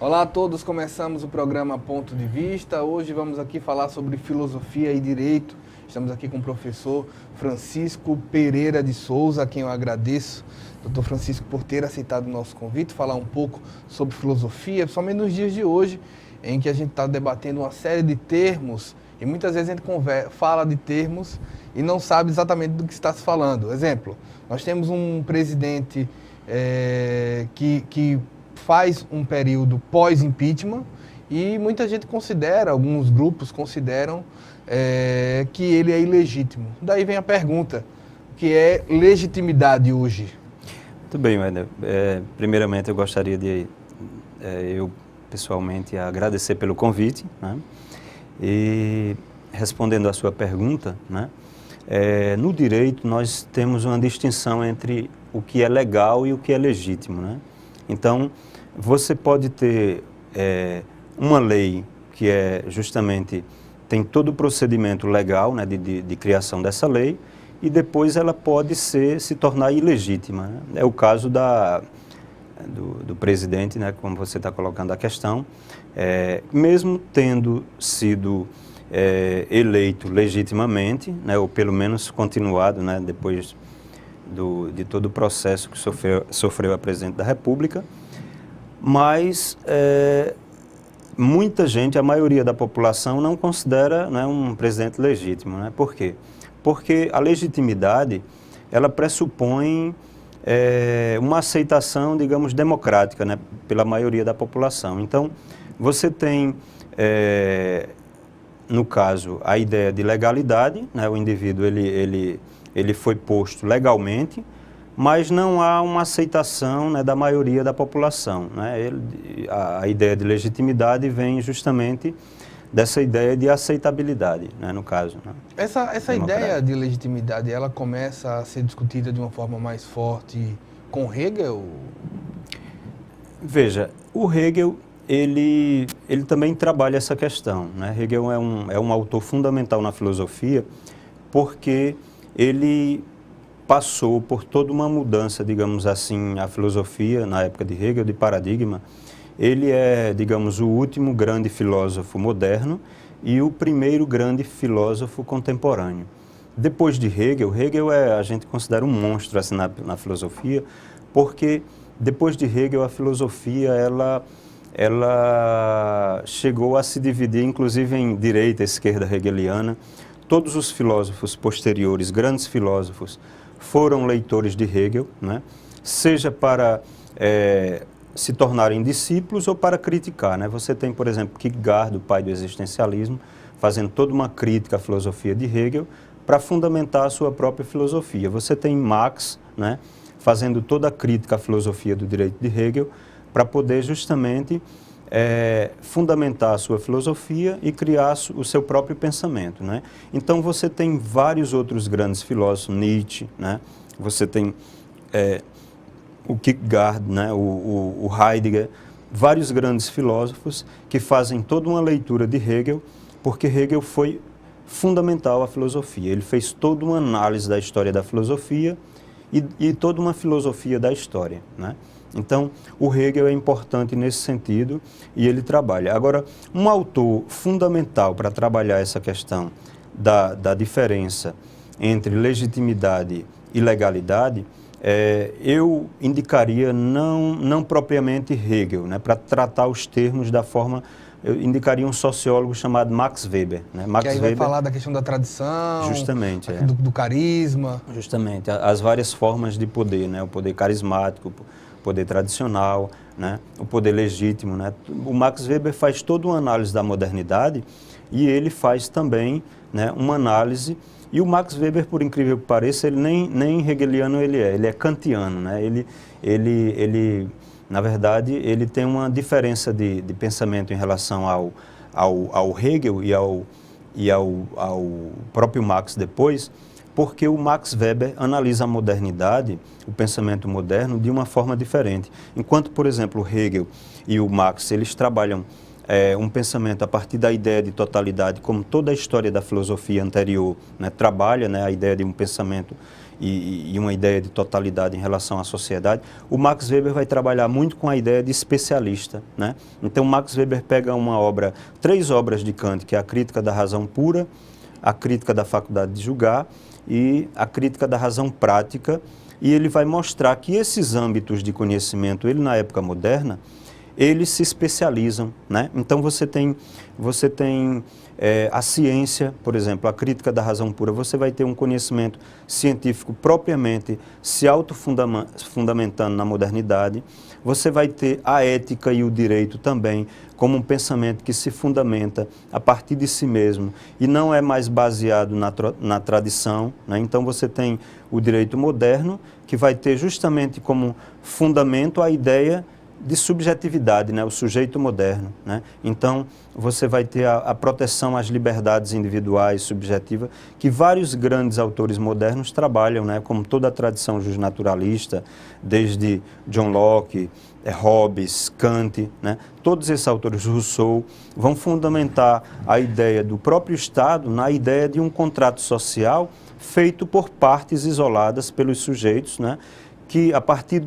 Olá a todos, começamos o programa Ponto de Vista. Hoje vamos aqui falar sobre filosofia e direito. Estamos aqui com o professor Francisco Pereira de Souza, a quem eu agradeço, doutor Francisco, por ter aceitado o nosso convite, falar um pouco sobre filosofia, principalmente nos dias de hoje, em que a gente está debatendo uma série de termos e muitas vezes a gente fala de termos e não sabe exatamente do que está se falando. Exemplo, nós temos um presidente que faz um período pós-impeachment e muita gente considera, alguns grupos consideram que ele é ilegítimo. Daí vem a pergunta, o que é legitimidade hoje? Muito bem, Wender. Primeiramente eu gostaria de, eu pessoalmente, agradecer pelo convite, né? E respondendo à sua pergunta, né? No direito nós temos uma distinção entre o que é legal e o que é legítimo, né? Então, você pode ter uma lei que justamente tem todo o procedimento legal, né, de criação dessa lei, e depois ela pode se tornar ilegítima, né? É o caso do presidente, né, como você está colocando a questão, mesmo tendo sido eleito legitimamente, né, ou pelo menos continuado, né, depois de todo o processo que sofreu a presidente da República, mas muita gente, a maioria da população, não considera, né, um presidente legítimo, né? Por quê? Porque a legitimidade, ela pressupõe uma aceitação, digamos, democrática, né, pela maioria da população. Então, você tem, no caso, a ideia de legalidade, né? O indivíduo ele foi posto legalmente, mas não há uma aceitação, né, da maioria da população, né? A ideia de legitimidade vem justamente dessa ideia de aceitabilidade, né, no caso, né? Essa ideia de legitimidade, ela começa a ser discutida de uma forma mais forte com Hegel? Veja, o Hegel, ele também trabalha essa questão, né? Hegel é um autor fundamental na filosofia, porque ele passou por toda uma mudança, digamos assim, a filosofia, na época de Hegel, de paradigma. Ele é, digamos, o último grande filósofo moderno e o primeiro grande filósofo contemporâneo. Depois de Hegel, a gente considera um monstro assim, na filosofia, porque depois de Hegel a filosofia ela chegou a se dividir, inclusive em direita e esquerda hegeliana. Todos os filósofos posteriores, grandes filósofos, foram leitores de Hegel, né? Seja para se tornarem discípulos ou para criticar, né? Você tem, por exemplo, Kierkegaard, o pai do existencialismo, fazendo toda uma crítica à filosofia de Hegel para fundamentar a sua própria filosofia. Você tem Marx, né, fazendo toda a crítica à filosofia do direito de Hegel para poder justamente fundamentar a sua filosofia e criar o seu próprio pensamento, né? Então você tem vários outros grandes filósofos, Nietzsche, né? Você tem o Kierkegaard, né? o Heidegger, vários grandes filósofos que fazem toda uma leitura de Hegel, porque Hegel foi fundamental à filosofia. Ele fez toda uma análise da história da filosofia e toda uma filosofia da história, né? Então, o Hegel é importante nesse sentido e ele trabalha. Agora, um autor fundamental para trabalhar essa questão da diferença entre legitimidade e legalidade, eu indicaria não propriamente Hegel, né, para tratar os termos da forma. Eu indicaria um sociólogo chamado Max Weber, né? Max que aí Weber, vai falar da questão da tradição, justamente, do carisma. Justamente, as várias formas de poder, né? O poder carismático, o poder tradicional, né? O poder legítimo, né? O Max Weber faz toda uma análise da modernidade e ele faz também, né, uma análise. E o Max Weber, por incrível que pareça, ele nem hegeliano ele é kantiano, né? Ele na verdade, ele tem uma diferença de pensamento em relação ao Hegel e ao próprio Marx depois, porque o Max Weber analisa a modernidade, o pensamento moderno, de uma forma diferente. Enquanto, por exemplo, o Hegel e o Marx, eles trabalham um pensamento a partir da ideia de totalidade, como toda a história da filosofia anterior, né, trabalha, né, a ideia de um pensamento e uma ideia de totalidade em relação à sociedade, o Max Weber vai trabalhar muito com a ideia de especialista, né? Então, Max Weber pega três obras de Kant, que é a Crítica da Razão Pura, a Crítica da Faculdade de Julgar e a Crítica da Razão Prática, e ele vai mostrar que esses âmbitos de conhecimento, ele na época moderna, eles se especializam, né? Então você tem a ciência, por exemplo, a Crítica da Razão Pura, você vai ter um conhecimento científico propriamente se autofundamentando na modernidade. Você vai ter a ética e o direito também como um pensamento que se fundamenta a partir de si mesmo e não é mais baseado na tradição, né? Então você tem o direito moderno, que vai ter justamente como fundamento a ideia de subjetividade, né? O sujeito moderno, né? Então, você vai ter a proteção às liberdades individuais, subjetivas, que vários grandes autores modernos trabalham, né? Como toda a tradição justnaturalista, desde John Locke, Hobbes, Kant, né? Todos esses autores, Rousseau, vão fundamentar a ideia do próprio Estado na ideia de um contrato social feito por partes isoladas pelos sujeitos, né? Que a partir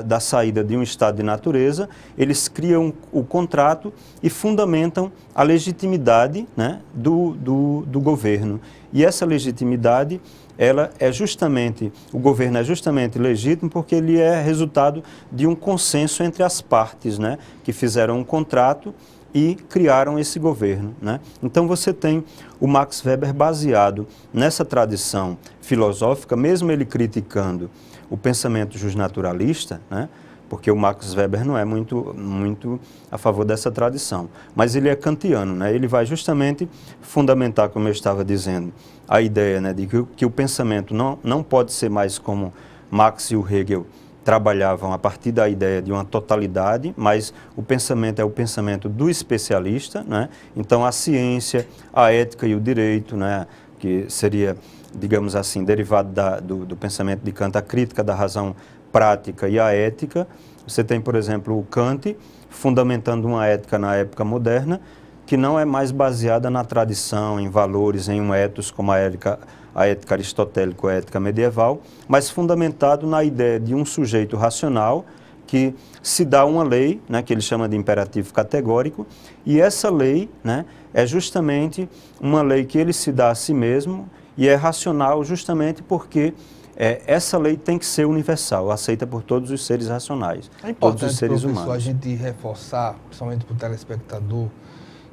da saída de um estado de natureza, eles criam o contrato e fundamentam a legitimidade, né, do governo. E essa legitimidade, o governo é justamente legítimo porque ele é resultado de um consenso entre as partes, né, que fizeram um contrato e criaram esse governo, né? Então você tem o Max Weber baseado nessa tradição filosófica, mesmo ele criticando o pensamento justnaturalista, né? Porque o Max Weber não é muito a favor dessa tradição, mas ele é kantiano, né? Ele vai justamente fundamentar, como eu estava dizendo, a ideia, né, de que o pensamento não pode ser mais como Marx e o Hegel trabalhavam a partir da ideia de uma totalidade, mas o pensamento é o pensamento do especialista, né? Então a ciência, a ética e o direito, né, que seria, digamos assim, derivado do pensamento de Kant, a crítica da razão prática e a ética. Você tem, por exemplo, o Kant fundamentando uma ética na época moderna, que não é mais baseada na tradição, em valores, em um ethos como a ética aristotélica ou a ética medieval, mas fundamentado na ideia de um sujeito racional que se dá uma lei, né, que ele chama de imperativo categórico, e essa lei, né, é justamente uma lei que ele se dá a si mesmo e é racional justamente porque essa lei tem que ser universal, aceita por todos os seres racionais, todos os seres humanos. A gente reforçar, principalmente para o telespectador,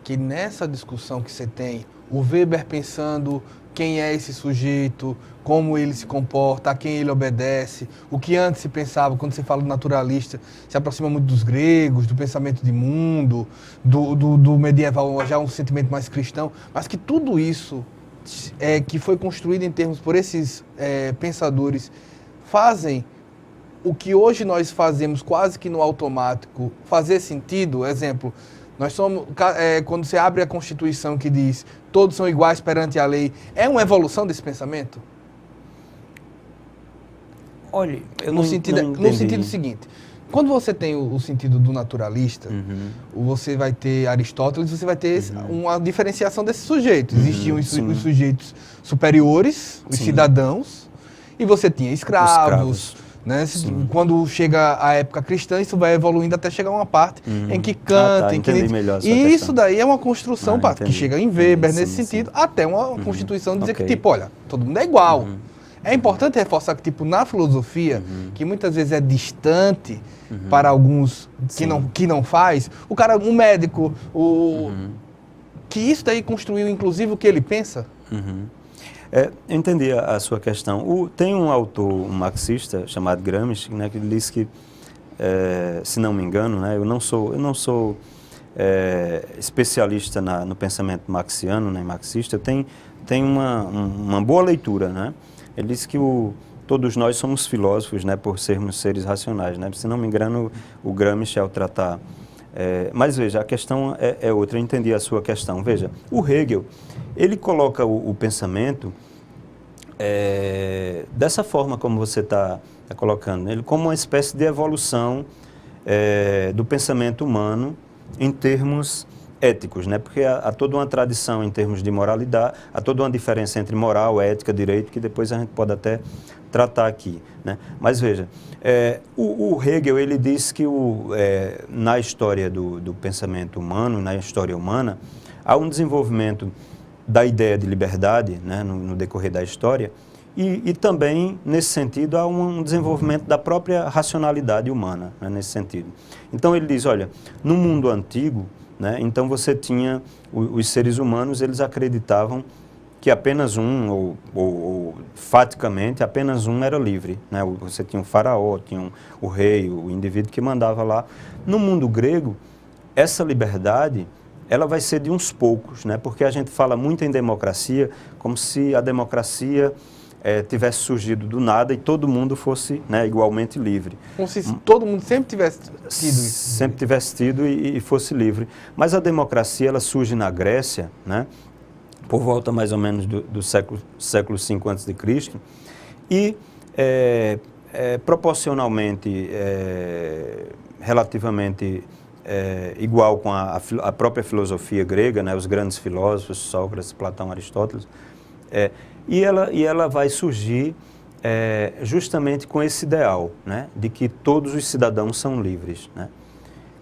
que nessa discussão que você tem, o Weber pensando quem é esse sujeito, como ele se comporta, a quem ele obedece, o que antes se pensava, quando você fala do naturalista, se aproxima muito dos gregos, do pensamento de mundo, do medieval, já um sentimento mais cristão, mas que tudo isso que foi construído em termos por esses pensadores fazem o que hoje nós fazemos quase que no automático fazer sentido. Exemplo, nós somos, quando você abre a Constituição que diz todos são iguais perante a lei, é uma evolução desse pensamento? Olha, no sentido seguinte, quando você tem o sentido do naturalista, você vai ter Aristóteles, você vai ter uma diferenciação desses sujeitos. Existiam os sujeitos superiores, os cidadãos, e você tinha escravos. Né? Quando chega a época cristã, isso vai evoluindo até chegar a uma parte em que Kant... E isso daí é uma construção que chega em Weber, nesse sentido, até uma constituição dizer que, tipo, olha, todo mundo é igual. É importante reforçar que, tipo, na filosofia, que muitas vezes é distante para alguns que não faz, o cara, um médico, que isso daí construiu, inclusive, o que ele pensa. Eu entendi a sua questão. Tem um autor, um marxista, chamado Gramsci, né, que diz que, se não me engano, né, eu não sou especialista no pensamento marxiano, nem marxista, eu tenho uma boa leitura, né? Ele diz que todos nós somos filósofos, né, por sermos seres racionais, né? Se não me engano, o Gramsci, ao tratar... mas veja, a questão é outra, eu entendi a sua questão. Veja, o Hegel, ele coloca o pensamento dessa forma como você está colocando, ele como uma espécie de evolução do pensamento humano em termos éticos, né? Porque há toda uma tradição em termos de moralidade, há toda uma diferença entre moral, ética, direito, que depois a gente pode até tratar aqui, né? Mas veja, o Hegel, ele diz que na história do pensamento humano, na história humana, há um desenvolvimento da ideia de liberdade, né, no decorrer da história, e também, nesse sentido, há um desenvolvimento da própria racionalidade humana, né, nesse sentido. Então, ele diz, olha, no mundo antigo, né, então você tinha, os seres humanos, eles acreditavam que apenas um, ou faticamente, apenas um era livre, né? Você tinha o faraó, tinha o rei, o indivíduo que mandava lá. No mundo grego, essa liberdade, ela vai ser de uns poucos, né? Porque a gente fala muito em democracia, como se a democracia tivesse surgido do nada e todo mundo fosse, né, igualmente livre. Como se todo mundo sempre tivesse tido isso. Sempre tivesse tido e fosse livre. Mas a democracia, ela surge na Grécia, né, por volta mais ou menos do século V a.C., e proporcionalmente, relativamente igual com a própria filosofia grega, né, os grandes filósofos, Sócrates, Platão, Aristóteles, e ela vai surgir justamente com esse ideal, né, de que todos os cidadãos são livres, né?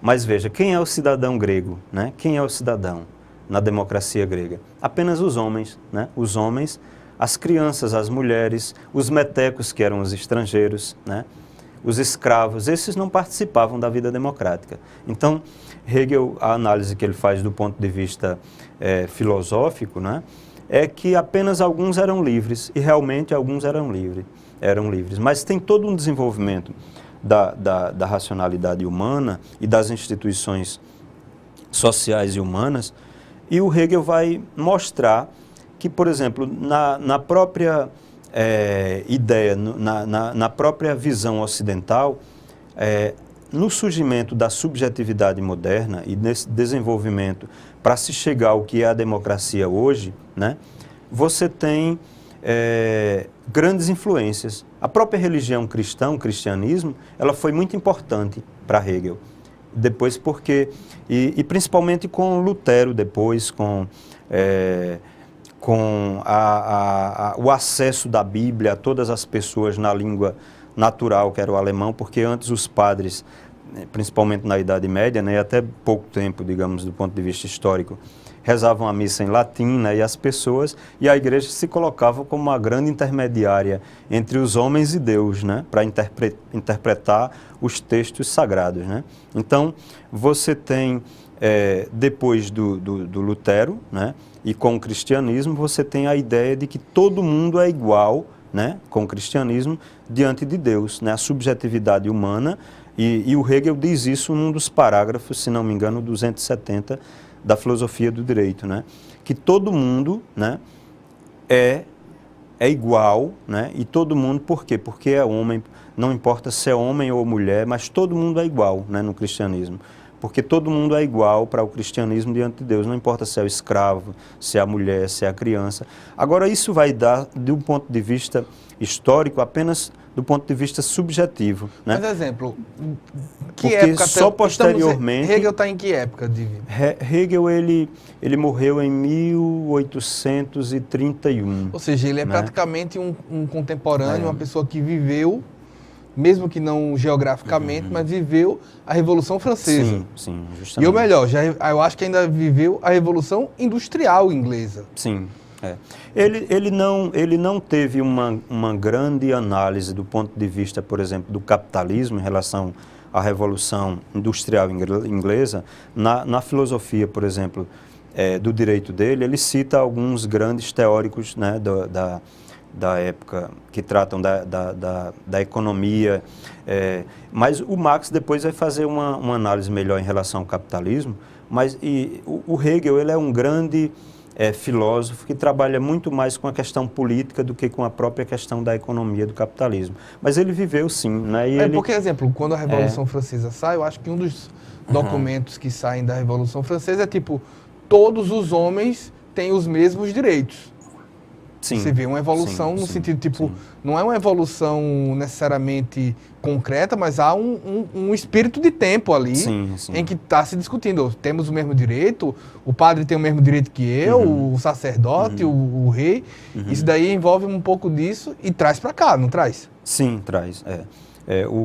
Mas veja, quem é o cidadão grego, né? Quem é o cidadão na democracia grega? Apenas os homens, né? Os homens, as crianças, as mulheres, os metecos, que eram os estrangeiros, né? Os escravos, esses não participavam da vida democrática. Então, Hegel, a análise que ele faz do ponto de vista filosófico, né, é que apenas alguns eram livres, e realmente alguns eram livres. Mas tem todo um desenvolvimento da racionalidade humana e das instituições sociais e humanas, e o Hegel vai mostrar que, por exemplo, na própria ideia, na própria visão ocidental, no surgimento da subjetividade moderna e nesse desenvolvimento para se chegar ao que é a democracia hoje, né, você tem grandes influências. A própria religião cristã, o cristianismo, ela foi muito importante para Hegel. Depois porque, e principalmente com Lutero depois, com o acesso da Bíblia a todas as pessoas na língua natural, que era o alemão, porque antes os padres, principalmente na Idade Média, né, e até pouco tempo, digamos, do ponto de vista histórico, rezavam a missa em latim, né, e a igreja se colocava como uma grande intermediária entre os homens e Deus, né, para interpretar os textos sagrados, né. Então, você tem, depois do Lutero, né, e com o cristianismo, você tem a ideia de que todo mundo é igual, né, com o cristianismo, diante de Deus, né, a subjetividade humana, e o Hegel diz isso num dos parágrafos, se não me engano, 270, da filosofia do direito, né, que todo mundo, né, é igual, né, e todo mundo, por quê? Porque é homem, não importa se é homem ou mulher, mas todo mundo é igual, né, no cristianismo. Porque todo mundo é igual para o cristianismo diante de Deus, não importa se é o escravo, se é a mulher, se é a criança. Agora, isso vai dar, de um ponto de vista histórico, apenas do ponto de vista subjetivo, né? Mas, exemplo, que época só posteriormente... Hegel está em que época de vida? Hegel, ele morreu em 1831. Ou seja, ele é, né, praticamente um contemporâneo, uma pessoa que viveu, mesmo que não geograficamente, mas viveu a Revolução Francesa. Sim, justamente. E o melhor, eu acho que ainda viveu a Revolução Industrial Inglesa. Sim. Ele não teve uma grande análise do ponto de vista, por exemplo, do capitalismo em relação à Revolução Industrial Inglesa. Na filosofia, por exemplo, do direito dele, ele cita alguns grandes teóricos, né, da época, que tratam da economia, mas o Marx depois vai fazer uma análise melhor em relação ao capitalismo, mas o Hegel, ele é um grande filósofo que trabalha muito mais com a questão política do que com a própria questão da economia do capitalismo. Mas ele viveu sim, né? Porque, exemplo, quando a Revolução Francesa sai, eu acho que um dos documentos que saem da Revolução Francesa é tipo, todos os homens têm os mesmos direitos. Sim, você vê uma evolução no sentido, tipo, não é uma evolução necessariamente concreta, mas há um espírito de tempo ali em que está se discutindo. Temos o mesmo direito, o padre tem o mesmo direito que eu, o sacerdote, o rei. Isso daí envolve um pouco disso e traz para cá, não traz? Sim, traz.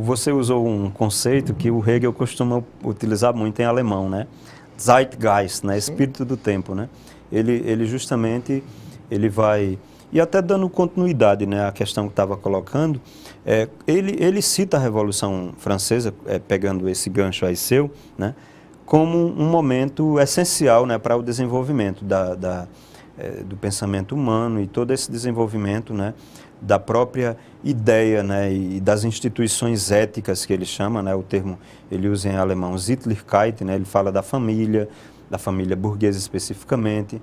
Você usou um conceito que o Hegel costuma utilizar muito em alemão, né? Zeitgeist, né? Espírito do tempo, né? Ele justamente, ele vai... E até dando continuidade, né, à questão que estava colocando, ele cita a Revolução Francesa, pegando esse gancho aí seu, né, como um momento essencial, né, para o desenvolvimento do pensamento humano e todo esse desenvolvimento, né, da própria ideia, né, e das instituições éticas que ele chama, né, o termo ele usa em alemão Sittlichkeit, né, ele fala da família burguesa especificamente.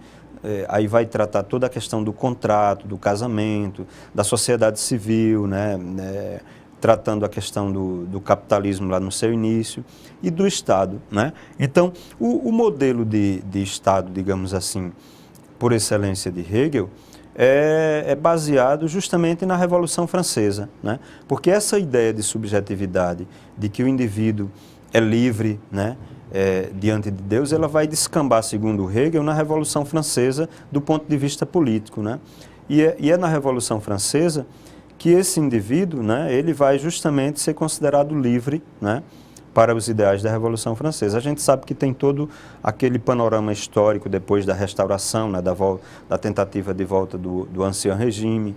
Aí vai tratar toda a questão do contrato, do casamento, da sociedade civil, né, tratando a questão do capitalismo lá no seu início e do Estado, né? Então, o modelo de Estado, digamos assim, por excelência de Hegel, é baseado justamente na Revolução Francesa, né? Porque essa ideia de subjetividade, de que o indivíduo é livre, né, diante de Deus, ela vai descambar, segundo Hegel, na Revolução Francesa, do ponto de vista político, né? E é na Revolução Francesa que esse indivíduo, né, ele vai justamente ser considerado livre, né, para os ideais da Revolução Francesa. A gente sabe que tem todo aquele panorama histórico depois da restauração, né, da tentativa de volta do Ancien Regime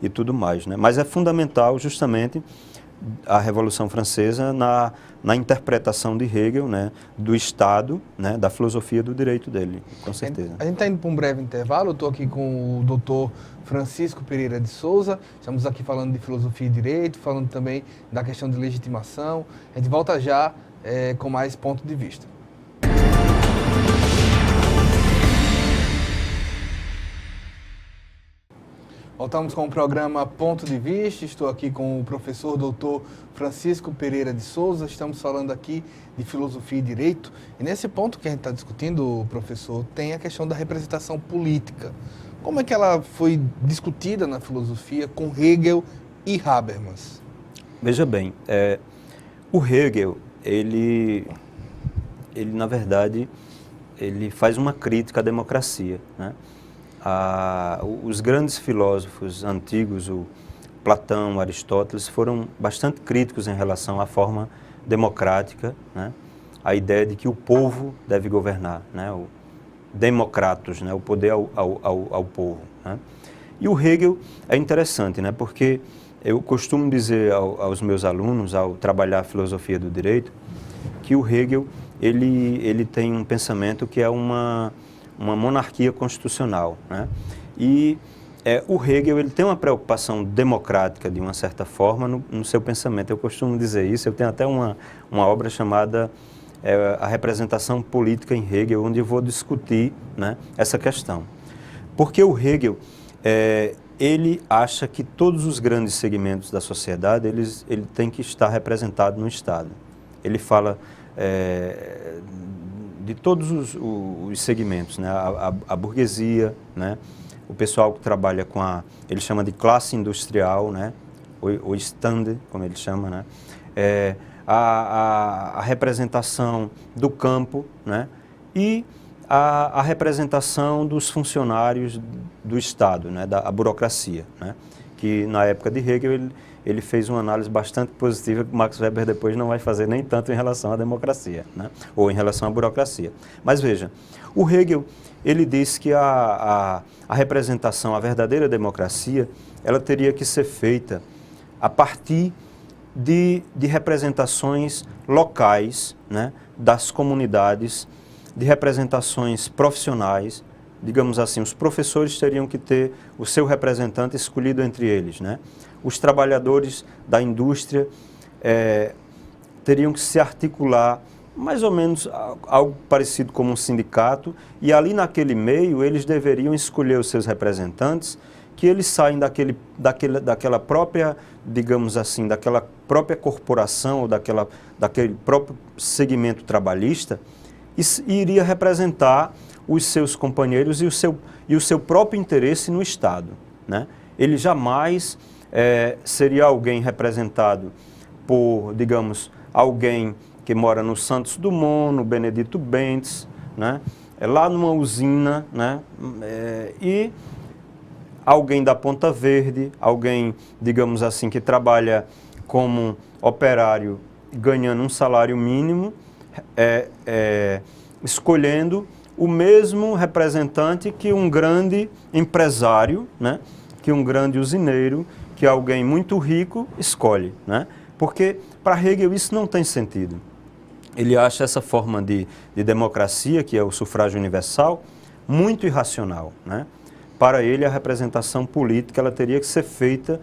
e tudo mais, né? Mas é fundamental justamente a Revolução Francesa na interpretação de Hegel, né, do Estado, né, da filosofia do direito dele, com certeza. A gente está indo para um breve intervalo, eu estou aqui com o doutor Francisco Pereira de Souza, estamos aqui falando de filosofia e direito, falando também da questão de legitimação. A gente volta já com mais ponto de vista. Voltamos com o programa Ponto de Vista. Estou aqui com o professor doutor Francisco Pereira de Souza. Estamos falando aqui de filosofia e direito. E nesse ponto que a gente está discutindo, professor, tem a questão da representação política. Como é que ela foi discutida na filosofia com Hegel e Habermas? Veja bem, o Hegel, ele na verdade, ele faz uma crítica à democracia, né? Os grandes filósofos antigos, o Platão, Aristóteles, foram bastante críticos em relação à forma democrática, né? A ideia de que o povo deve governar, né? O democratos, né? O poder ao povo, né? E o Hegel é interessante, né? Porque eu costumo dizer aos meus alunos, ao trabalhar a filosofia do direito, que o Hegel ele tem um pensamento que é uma monarquia constitucional, né? E o Hegel ele tem uma preocupação democrática, de uma certa forma, no seu pensamento. Eu costumo dizer isso, eu tenho até uma obra chamada A Representação Política em Hegel, onde eu vou discutir, né, essa questão. Porque o Hegel, ele acha que todos os grandes segmentos da sociedade, ele tem que estar representado no Estado. Ele fala de todos os segmentos, né? A burguesia, né? O pessoal que trabalha com ele chama de classe industrial, né? O stand, como ele chama, né? A representação do campo, né? E a representação dos funcionários do Estado, né? A burocracia, né? Que na época de Hegel ele fez uma análise bastante positiva que Max Weber depois não vai fazer nem tanto em relação à democracia, né? Ou em relação à burocracia. Mas veja, o Hegel, ele diz que a representação, a verdadeira democracia, ela teria que ser feita a partir de representações locais, né? Das comunidades, de representações profissionais. Digamos assim, os professores teriam que ter o seu representante escolhido entre eles, né? Os trabalhadores da indústria teriam que se articular mais ou menos algo parecido como um sindicato, e ali naquele meio eles deveriam escolher os seus representantes, que eles saem daquela própria, digamos assim, daquela própria corporação ou daquele próprio segmento trabalhista, e iria representar os seus companheiros e o seu próprio interesse no Estado, né? Ele jamais seria alguém representado por, digamos, alguém que mora no Santos Dumont, no Benedito Bentes, né? Lá numa usina, né? E alguém da Ponta Verde, alguém, digamos assim, que trabalha como operário ganhando um salário mínimo, escolhendo o mesmo representante que um grande empresário, né? Que um grande usineiro, que alguém muito rico escolhe, né? Porque para Hegel isso não tem sentido. Ele acha essa forma de democracia, que é o sufrágio universal, muito irracional, né? Para ele, a representação política ela teria que ser feita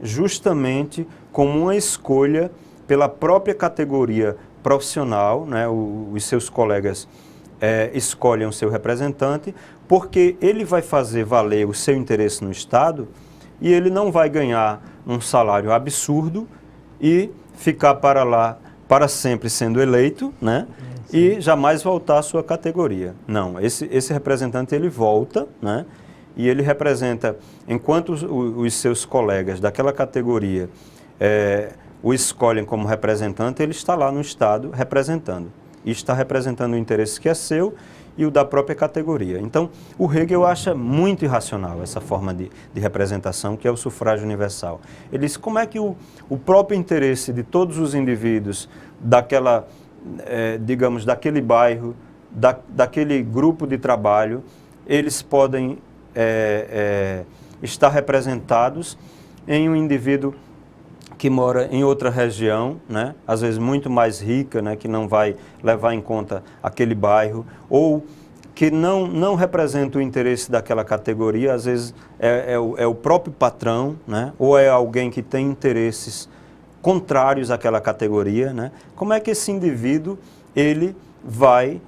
justamente como uma escolha pela própria categoria profissional, né? Os seus colegas escolhem o seu representante, porque ele vai fazer valer o seu interesse no Estado e ele não vai ganhar um salário absurdo e ficar para sempre sendo eleito, né? E jamais voltar à sua categoria. Não, esse representante ele volta, né? E ele representa, enquanto os seus colegas daquela categoria o escolhem como representante, ele está lá no Estado representando. E está representando o interesse que é seu e o da própria categoria. Então, o Hegel acha muito irracional essa forma de representação, que é o sufrágio universal. Ele diz como é que o próprio interesse de todos os indivíduos daquela, digamos, daquele bairro, daquele grupo de trabalho, eles podem estar representados em um indivíduo que mora em outra região, né? Às vezes muito mais rica, né? Que não vai levar em conta aquele bairro, ou que não representa o interesse daquela categoria, às vezes é o próprio patrão, né? Ou é alguém que tem interesses contrários àquela categoria, né? Como é que esse indivíduo, ele vai,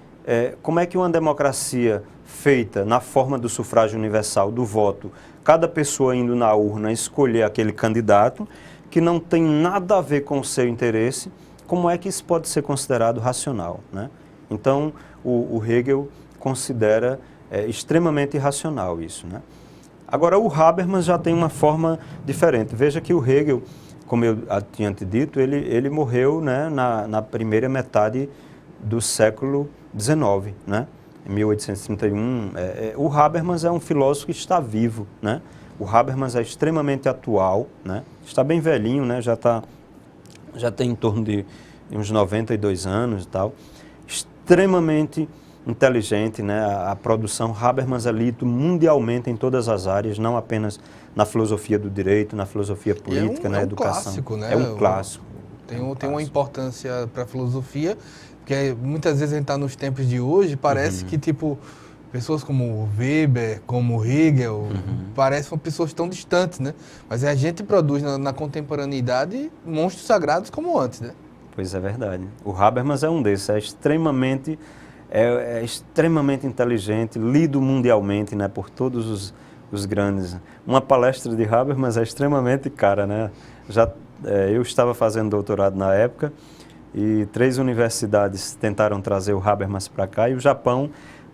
como é que uma democracia feita na forma do sufrágio universal, do voto, cada pessoa indo na urna escolher aquele candidato, que não tem nada a ver com o seu interesse, como é que isso pode ser considerado racional, né? Então, o Hegel considera extremamente irracional isso, né? Agora, o Habermas já tem uma forma diferente. Veja que o Hegel, como eu tinha te dito, ele morreu, né, na primeira metade do século XIX, né? Em 1831. O Habermas é um filósofo que está vivo, né? O Habermas é extremamente atual, né? Está bem velhinho, né? Já tem em torno de uns 92 anos e tal. Extremamente inteligente, né? A produção Habermas é lido mundialmente em todas as áreas, não apenas na filosofia do direito, na filosofia política, na educação. Clássico, né? É um clássico. Tem uma importância para a filosofia, porque muitas vezes a gente está nos tempos de hoje, parece que tipo pessoas como Weber, como Hegel, parecem pessoas tão distantes, né? Mas a gente produz na contemporaneidade monstros sagrados como antes, né? Pois é verdade. O Habermas é um desses, é extremamente inteligente, lido mundialmente, né, por todos os grandes. Uma palestra de Habermas é extremamente cara, né? Eu estava fazendo doutorado na época e 3 universidades tentaram trazer o Habermas para cá e o Japão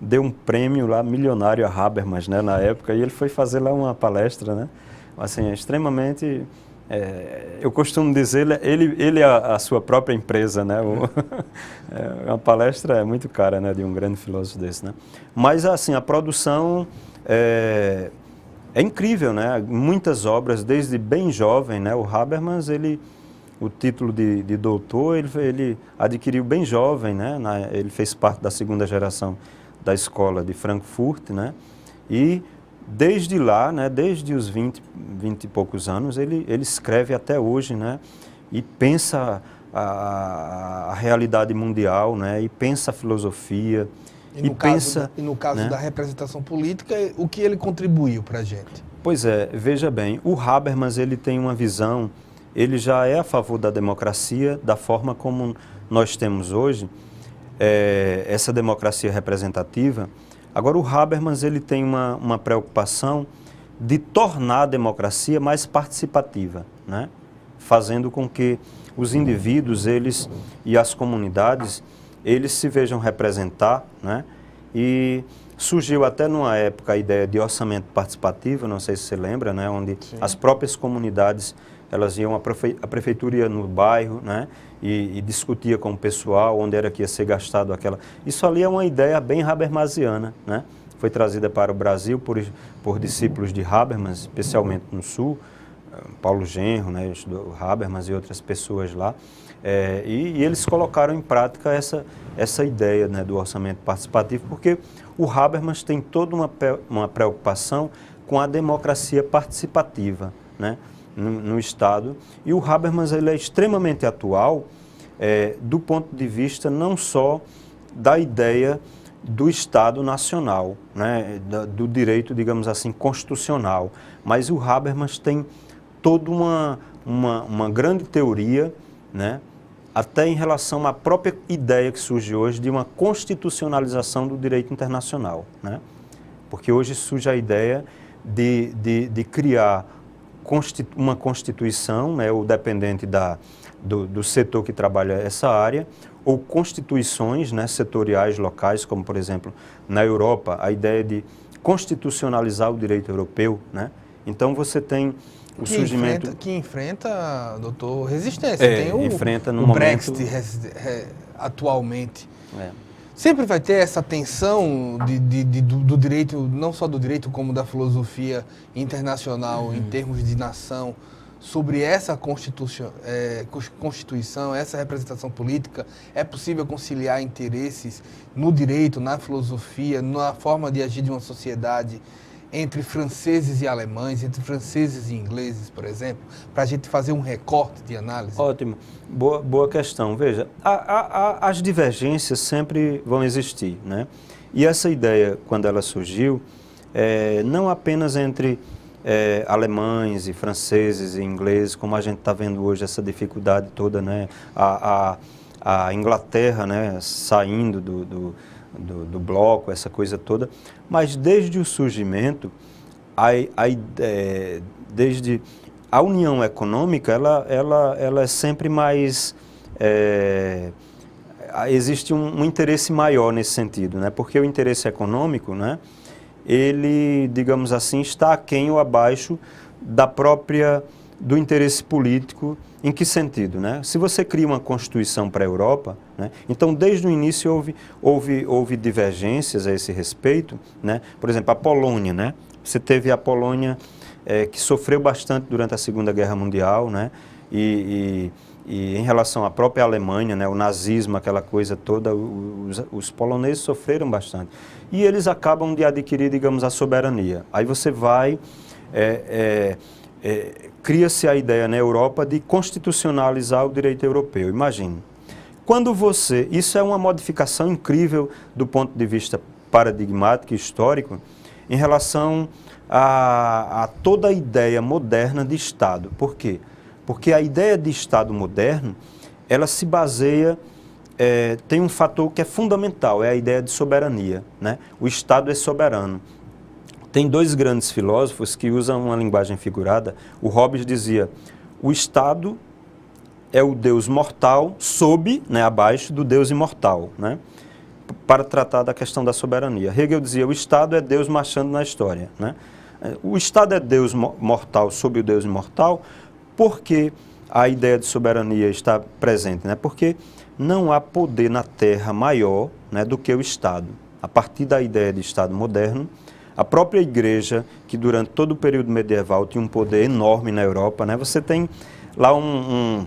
deu um prêmio lá milionário a Habermas, né, na época, e ele foi fazer lá uma palestra, né? Assim, é extremamente... eu costumo dizer, ele é a sua própria empresa, né? Uma palestra é muito cara, né, de um grande filósofo desse, né? Mas, assim, a produção é incrível, né? Muitas obras, desde bem jovem, né? O Habermas, o título de doutor, ele adquiriu bem jovem, né? Ele fez parte da segunda geração da escola de Frankfurt, né? E desde lá, né, desde os 20 e poucos anos, ele escreve até hoje, né, e pensa a realidade mundial, né, e pensa a filosofia. E no caso né, da representação política, o que ele contribuiu para a gente? Pois é, veja bem, o Habermas ele tem uma visão, ele já é a favor da democracia, da forma como nós temos hoje, essa democracia representativa. Agora, o Habermas ele tem uma preocupação de tornar a democracia mais participativa, né? Fazendo com que os indivíduos e as comunidades eles se vejam representar, né? E surgiu até numa época a ideia de orçamento participativo, não sei se você lembra, né, onde Sim. as próprias comunidades, elas iam, a prefeitura ia no bairro, né, e discutia com o pessoal onde era que ia ser gastado aquela... Isso ali é uma ideia bem habermasiana, né? Foi trazida para o Brasil por discípulos de Habermas, especialmente no Sul, Paulo Genro, né, estudou Habermas e outras pessoas lá, e eles colocaram em prática essa ideia, né, do orçamento participativo, porque o Habermas tem toda uma preocupação com a democracia participativa, né, no Estado, e o Habermas ele é extremamente atual do ponto de vista não só da ideia do Estado nacional, né, do direito, digamos assim, constitucional, mas o Habermas tem toda uma grande teoria, né, até em relação à própria ideia que surge hoje de uma constitucionalização do direito internacional, né? Porque hoje surge a ideia de criar uma constituição, né, ou dependente do setor que trabalha essa área, ou constituições, né, setoriais locais, como por exemplo na Europa, a ideia de constitucionalizar o direito europeu, né? Então você tem o surgimento... Que enfrenta, doutor, resistência. Tem enfrenta no o momento... Brexit atualmente. É. Sempre vai ter essa tensão do direito, não só do direito, como da filosofia internacional, em termos de nação, sobre essa constituição, essa representação política. É possível conciliar interesses no direito, na filosofia, na forma de agir de uma sociedade, entre franceses e alemães, entre franceses e ingleses, por exemplo, para a gente fazer um recorte de análise? Ótimo, boa questão. Veja, as divergências sempre vão existir, né? E essa ideia, quando ela surgiu, não apenas entre alemães e franceses e ingleses, como a gente está vendo hoje, essa dificuldade toda, né? A Inglaterra, né, saindo do bloco, essa coisa toda, mas desde o surgimento, desde a união econômica, ela é sempre mais... existe um interesse maior nesse sentido, né? Porque o interesse econômico, né, ele, digamos assim, está aquém ou abaixo do interesse político. Em que sentido, né? Se você cria uma Constituição para a Europa, né, então desde o início houve divergências a esse respeito, né? Por exemplo, a Polônia, né? Você teve a Polônia que sofreu bastante durante a Segunda Guerra Mundial, né? E em relação à própria Alemanha, né, o nazismo, aquela coisa toda, os poloneses sofreram bastante. E eles acabam de adquirir, digamos, a soberania. Aí você vai... cria-se a ideia na Europa de constitucionalizar o direito europeu. Imagine, quando isso é uma modificação incrível do ponto de vista paradigmático e histórico em relação a toda a ideia moderna de Estado. Por quê? Porque a ideia de Estado moderno, ela se baseia, tem um fator que é fundamental, é a ideia de soberania, né? O Estado é soberano. Tem dois grandes filósofos que usam uma linguagem figurada. O Hobbes dizia, o Estado é o Deus mortal sob, né, abaixo do Deus imortal, né, para tratar da questão da soberania. Hegel dizia, o Estado é Deus marchando na história, né? O Estado é Deus mortal sob o Deus imortal porque a ideia de soberania está presente, né? Porque não há poder na Terra maior, né, do que o Estado. A partir da ideia de Estado moderno, a própria igreja, que durante todo o período medieval tinha um poder enorme na Europa, né? Você tem lá um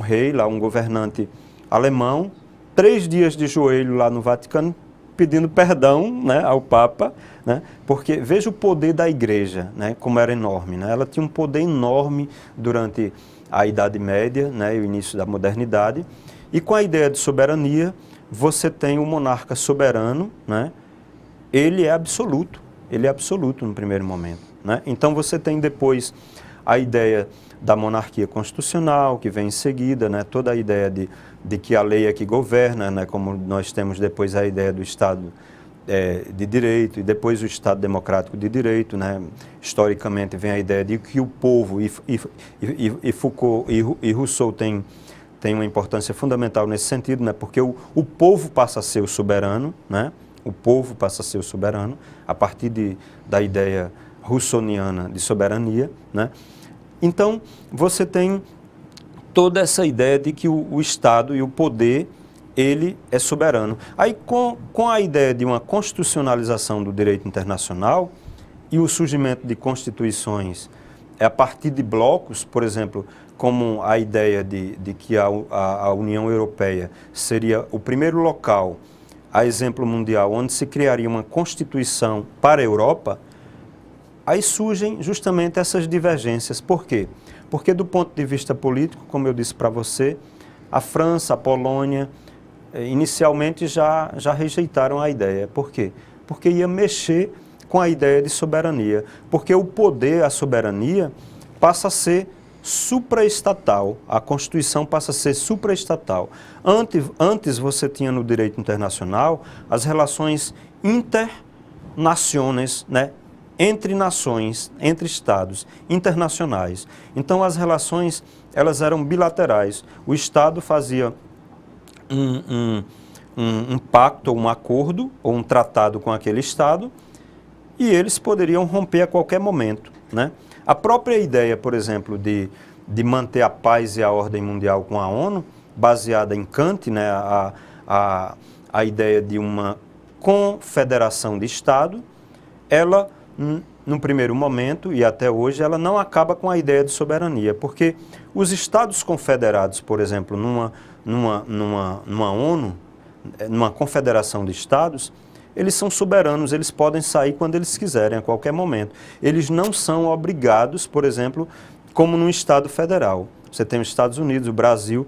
rei, lá um governante alemão, 3 dias de joelho lá no Vaticano, pedindo perdão, né, ao Papa, né? Porque veja o poder da igreja, né, como era enorme, né? Ela tinha um poder enorme durante a Idade Média, né, e o início da modernidade. E com a ideia de soberania, você tem o monarca soberano, né? Ele é absoluto no primeiro momento, né? Então você tem depois a ideia da monarquia constitucional, que vem em seguida, né? Toda a ideia de que a lei é que governa, né? Como nós temos depois a ideia do Estado de Direito, e depois o Estado Democrático de Direito, né? Historicamente vem a ideia de que o povo, e Foucault e Rousseau tem uma importância fundamental nesse sentido, né? Porque o povo passa a ser o soberano, né? o povo passa a ser o soberano, a partir da ideia russoniana de soberania, né? Então, você tem toda essa ideia de que o Estado e o poder, ele é soberano. Aí, com a ideia de uma constitucionalização do direito internacional e o surgimento de constituições a partir de blocos, por exemplo, como a ideia de que a União Europeia seria o primeiro local, a exemplo mundial, onde se criaria uma constituição para a Europa, aí surgem justamente essas divergências. Por quê? Porque do ponto de vista político, como eu disse para você, a França, a Polônia, inicialmente já rejeitaram a ideia. Por quê? Porque ia mexer com a ideia de soberania. Porque o poder, a soberania, passa a ser supraestatal. A Constituição passa a ser supraestatal. Antes você tinha no direito internacional as relações internacionais, né? Entre nações, entre estados, internacionais. Então as relações, elas eram bilaterais. O Estado fazia um pacto, um acordo, ou um tratado com aquele Estado, e eles poderiam romper a qualquer momento, né? A própria ideia, por exemplo, de manter a paz e a ordem mundial com a ONU, baseada em Kant, né? A ideia de uma confederação de Estado, ela, no primeiro momento e até hoje, ela não acaba com a ideia de soberania, porque os Estados confederados, por exemplo, numa ONU, numa confederação de Estados, eles são soberanos, eles podem sair quando eles quiserem, a qualquer momento. Eles não são obrigados, por exemplo, como num Estado federal. Você tem os Estados Unidos, o Brasil,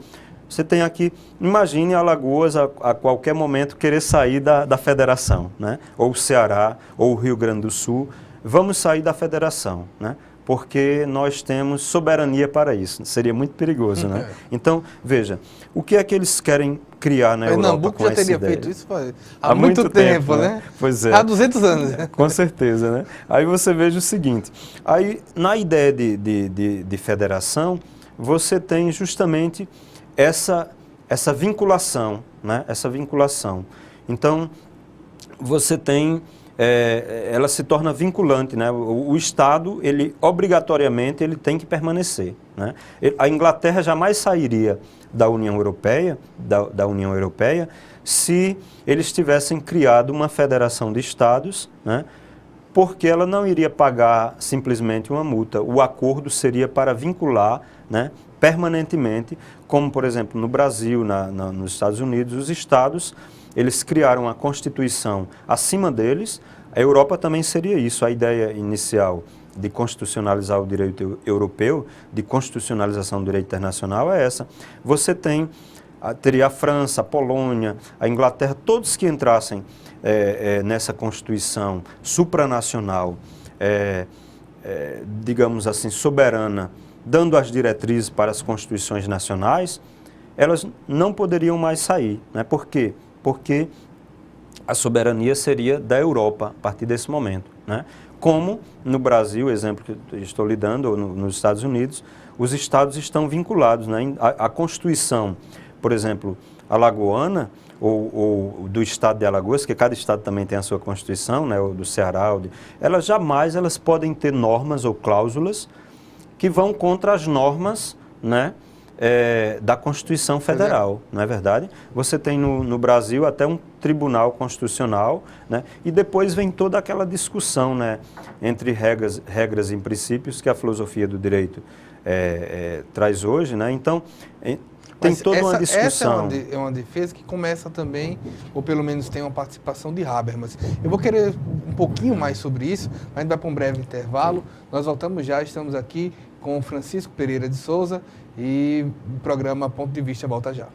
você tem aqui, imagine Alagoas a qualquer momento querer sair da federação, né? Ou o Ceará, ou o Rio Grande do Sul, vamos sair da federação, né? Porque nós temos soberania para isso. Seria muito perigoso, né? Então, veja, o que é que eles querem criar na Europa com essa ideia? Pernambuco já teria feito isso há muito tempo, né? Pois é. Há 200 anos. Com certeza, né? Aí você veja o seguinte, aí na ideia de federação, você tem justamente essa vinculação, né? Essa vinculação. Então, você tem... ela se torna vinculante, né? O Estado, ele obrigatoriamente, ele tem que permanecer, né? A Inglaterra jamais sairia da União Europeia, se eles tivessem criado uma federação de Estados, né? Porque ela não iria pagar simplesmente uma multa. O acordo seria para vincular, né? Permanentemente, como por exemplo no Brasil, nos Estados Unidos, os Estados, eles criaram a Constituição acima deles. A Europa também seria isso. A ideia inicial de constitucionalizar o direito europeu, de constitucionalização do direito internacional é essa. Você teria a França, a Polônia, a Inglaterra, todos que entrassem nessa Constituição supranacional, digamos assim, soberana, dando as diretrizes para as constituições nacionais, elas não poderiam mais sair, né? Por quê? Porque a soberania seria da Europa a partir desse momento, né? Como no Brasil, exemplo que eu estou lhe dando, ou nos Estados Unidos, os estados estão vinculados, né? A Constituição, por exemplo, alagoana, ou do estado de Alagoas, que cada estado também tem a sua Constituição, né? Ou do Ceará, elas jamais podem ter normas ou cláusulas que vão contra as normas, né? Da Constituição Federal, não é verdade? Você tem no Brasil até um Tribunal Constitucional, né? E depois vem toda aquela discussão, né? Entre regras e princípios que a filosofia do direito traz hoje, né? Então, tem toda uma discussão. Essa é uma defesa que começa também, ou pelo menos tem uma participação de Habermas. Eu vou querer um pouquinho mais sobre isso, mas a gente vai para um breve intervalo. Nós voltamos já, estamos aqui com o Francisco Pereira de Souza e o programa Ponto de Vista volta já.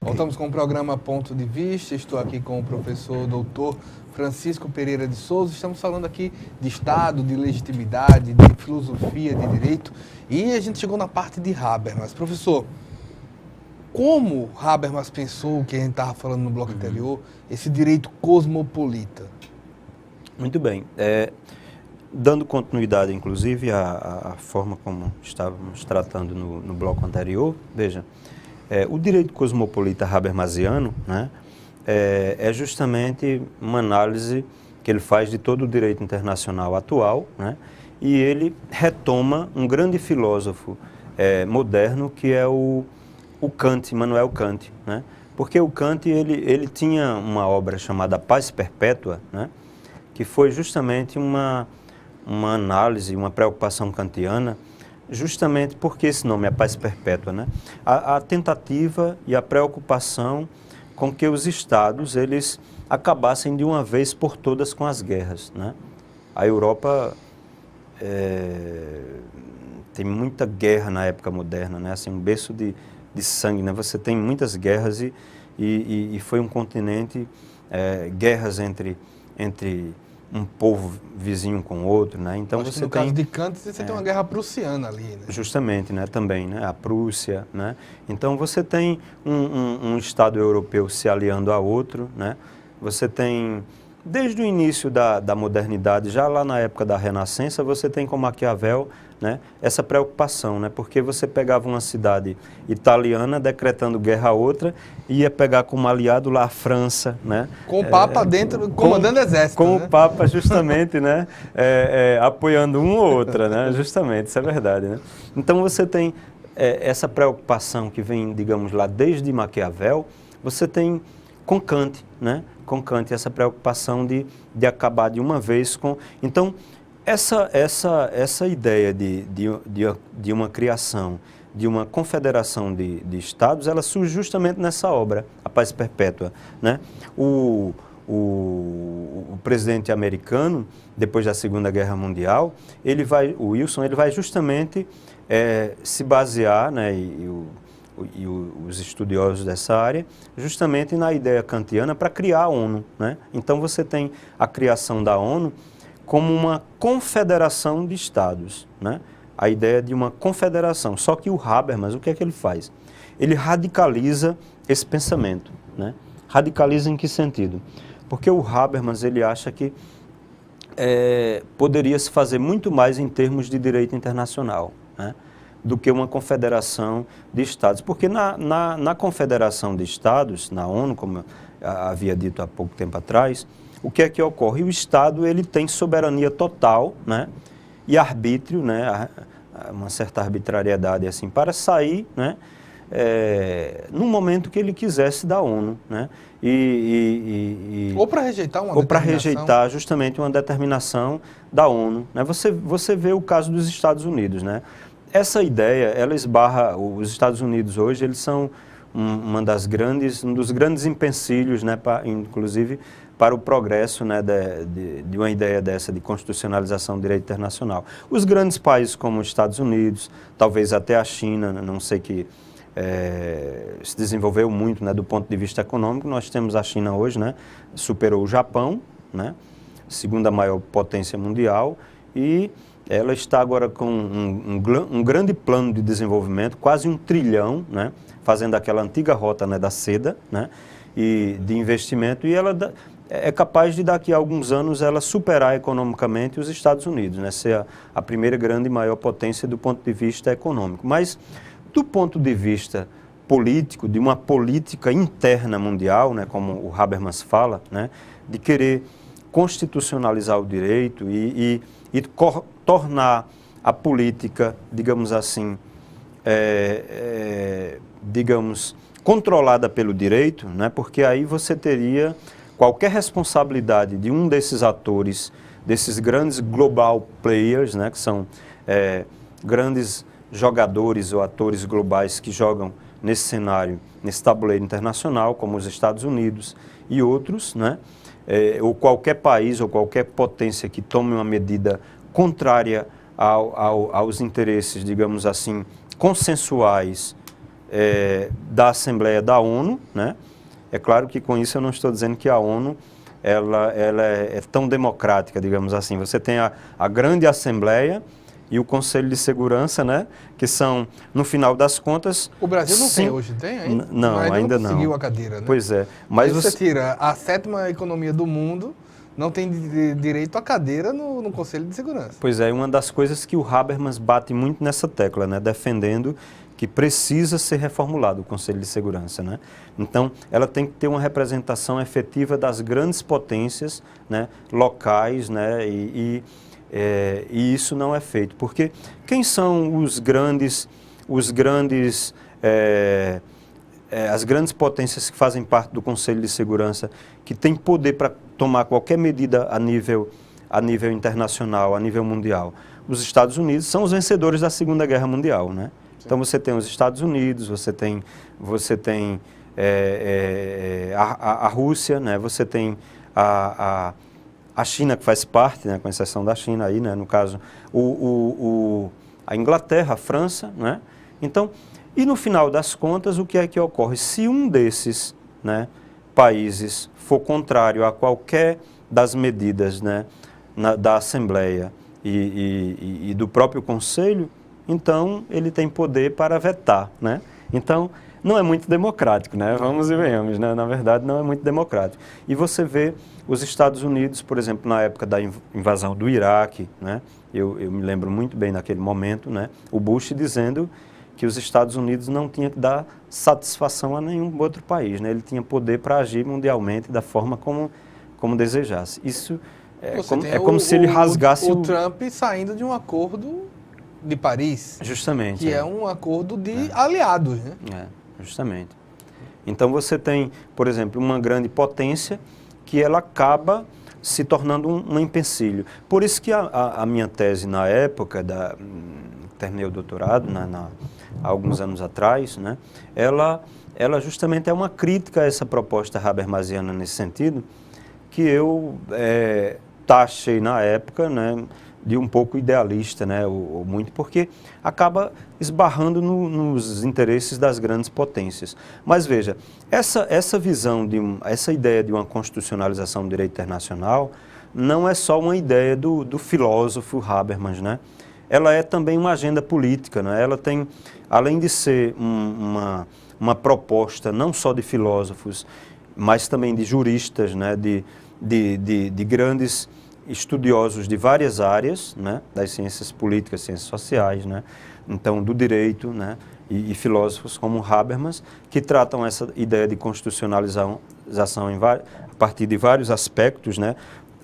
Voltamos com o programa Ponto de Vista. Estou aqui com o professor doutor Francisco Pereira de Souza. Estamos falando aqui de Estado, de legitimidade, de filosofia, de direito. E a gente chegou na parte de Habermas. Professor, como Habermas pensou, o que a gente estava falando no bloco anterior, esse direito cosmopolita? Muito bem. Dando continuidade, inclusive, à forma como estávamos tratando no bloco anterior, veja, O direito cosmopolita habermasiano, né, é justamente uma análise que ele faz de todo o direito internacional atual, né, e ele retoma um grande filósofo moderno que é o Kant, Immanuel Kant, né, porque o Kant ele tinha uma obra chamada Paz Perpétua, né, que foi justamente uma análise, uma preocupação kantiana, justamente porque esse nome é Paz Perpétua, né? A tentativa e a preocupação com que os estados eles acabassem de uma vez por todas com as guerras, né? A Europa tem muita guerra na época moderna, né? Assim, um berço de sangue, né? Você tem muitas guerras e foi um continente, guerras entre um povo vizinho com outro, né? Então Acho você que no tem caso de Kant, você tem uma guerra prussiana ali, né? justamente, né? Também, né? A Prússia, né? Então você tem um Estado europeu se aliando a outro, né? Você tem desde o início da modernidade, já lá na época da Renascença, você tem com Maquiavel, né, essa preocupação, né, porque você pegava uma cidade italiana decretando guerra a outra e ia pegar como aliado lá a França, né, Com o Papa dentro, comandando exército, com né? o Papa justamente, né, apoiando uma ou outra, né, justamente, isso é verdade, né. Então você tem essa preocupação que vem, digamos lá, desde Maquiavel, você tem com Kant, né, com Kant essa preocupação de acabar de uma vez com... Então, essa ideia de uma criação, de uma confederação de estados, ela surge justamente nessa obra, A Paz Perpétua, né? O presidente americano, depois da Segunda Guerra Mundial, o Wilson, ele vai justamente se basear, né, e os estudiosos dessa área, justamente na ideia kantiana para criar a ONU, né? Então você tem a criação da ONU como uma confederação de estados, né? A ideia de uma confederação. Só que o Habermas, o que é que ele faz? Ele radicaliza esse pensamento, né? Radicaliza em que sentido? Porque o Habermas, ele acha que poderia se fazer muito mais em termos de direito internacional, né, do que uma confederação de estados. Porque na confederação de estados, na ONU, como eu havia dito há pouco tempo atrás, o que é que ocorre? O Estado ele tem soberania total, né, e arbítrio, né, uma certa arbitrariedade assim, para sair, né, no momento que ele quisesse da ONU, né, ou para rejeitar uma ou para determinação. rejeitar justamente uma determinação da ONU, né. Você vê o caso dos Estados Unidos, né. Essa ideia, ela esbarra, os Estados Unidos hoje, eles são um dos grandes empecilhos, né, inclusive para o progresso, né, de uma ideia dessa de constitucionalização do direito internacional. Os grandes países como os Estados Unidos, talvez até a China, não sei que se desenvolveu muito, né, do ponto de vista econômico. Nós temos a China hoje, né, superou o Japão, né, segunda maior potência mundial, e ela está agora com um grande plano de desenvolvimento, quase 1 trilhão, né, fazendo aquela antiga rota, né, da seda, né, e de investimento, e ela é capaz de daqui a alguns anos ela superar economicamente os Estados Unidos, né, ser a primeira grande e maior potência do ponto de vista econômico. Mas do ponto de vista político, de uma política interna mundial, né, como o Habermas fala, né, de querer constitucionalizar o direito e tornar a política, digamos assim, controlada pelo direito, né, porque aí você teria qualquer responsabilidade de um desses atores, desses grandes global players, né, que são grandes jogadores ou atores globais que jogam nesse cenário, nesse tabuleiro internacional, como os Estados Unidos e outros, né, ou qualquer país ou qualquer potência que tome uma medida contrária aos interesses, digamos assim, consensuais da Assembleia da ONU, né? É claro que com isso eu não estou dizendo que a ONU ela é tão democrática, digamos assim. Você tem a grande Assembleia e o Conselho de Segurança, né, que são, no final das contas... O Brasil não tem hoje, tem ainda? Não, ainda não. Conseguiu a cadeira, né? Pois é. Mas você tira a 7ª economia do mundo, não tem direito à cadeira no Conselho de Segurança. Pois é, uma das coisas que o Habermas bate muito nessa tecla, né, defendendo que precisa ser reformulado, o Conselho de Segurança, né? Então, ela tem que ter uma representação efetiva das grandes potências, né, locais, né, e isso não é feito. Porque quem são as grandes potências que fazem parte do Conselho de Segurança, que têm poder para tomar qualquer medida a nível internacional, a nível mundial? Os Estados Unidos são os vencedores da Segunda Guerra Mundial, né? Então você tem os Estados Unidos, você tem a Rússia, né? Você tem a China, que faz parte, né? Com exceção da China aí, né? No caso, a Inglaterra, a França, né? Então, e no final das contas, o que é que ocorre? Se um desses, né, países for contrário a qualquer das medidas, né, da Assembleia e do próprio Conselho, então ele tem poder para vetar, né? Então, não é muito democrático, né? Vamos e venhamos, né? Na verdade, não é muito democrático. E você vê os Estados Unidos, por exemplo, na época da invasão do Iraque, né? Eu me lembro muito bem naquele momento, né? O Bush dizendo que os Estados Unidos não tinha que dar satisfação a nenhum outro país, né? Ele tinha poder para agir mundialmente da forma como desejasse. Isso como se ele rasgasse o Trump saindo de um acordo de Paris. Justamente. Que é um acordo de aliados, né? Justamente. Então você tem, por exemplo, uma grande potência que ela acaba se tornando um empecilho. Por isso que a minha tese na época, terminei o doutorado há alguns anos atrás, né? Ela justamente é uma crítica a essa proposta habermasiana nesse sentido, que eu taxei na época, né, de um pouco idealista, né, ou muito, porque acaba esbarrando nos interesses das grandes potências. Mas veja, essa visão, essa ideia de uma constitucionalização do direito internacional não é só uma ideia do filósofo Habermas, né? Ela é também uma agenda política, né? Ela tem, além de ser uma proposta não só de filósofos, mas também de juristas, né, de grandes estudiosos de várias áreas, né, das ciências políticas, ciências sociais, né, então do direito, né, e filósofos como Habermas, que tratam essa ideia de constitucionalização a partir de vários aspectos, né,